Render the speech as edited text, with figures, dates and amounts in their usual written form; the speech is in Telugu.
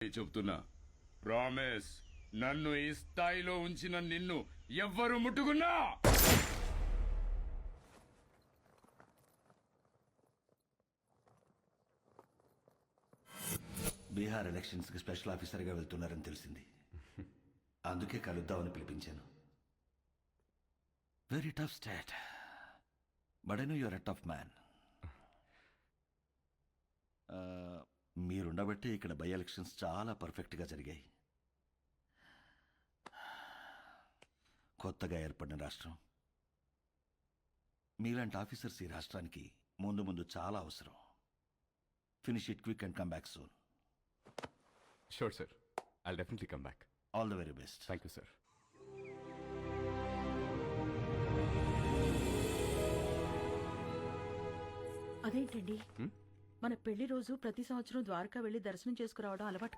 చెప్తున్నా ప్రామిస్, నన్ను ఈ స్థాయిలో ఉంచిన నిన్ను ఎవ్వరు ముట్టుకున్నా బీహార్ ఎలక్షన్స్ కి స్పెషల్ ఆఫీసర్ గా వెళ్తున్నారని తెలిసింది. అందుకే కలుద్దామని పిలిపించాను. Very tough state, but I know your a tough man. మీరుండబట్టి ఇక్కడ బై ఎలక్షన్స్ చాలా పర్ఫెక్ట్గా జరిగాయి. కొత్తగా ఏర్పడిన రాష్ట్రం, మీలాంటి ఆఫీసర్స్ ఈ రాష్ట్రానికి ముందు ముందు చాలా అవసరం. Finish it quick and come back soon. Sure, sir. I'll definitely come back. All the very best. Thank you, sir. అదేంటండి, మన పెళ్లి రోజు ప్రతి సంవత్సరం ద్వారకా వెళ్లి దర్శనం చేసుకురావడం అలవాటు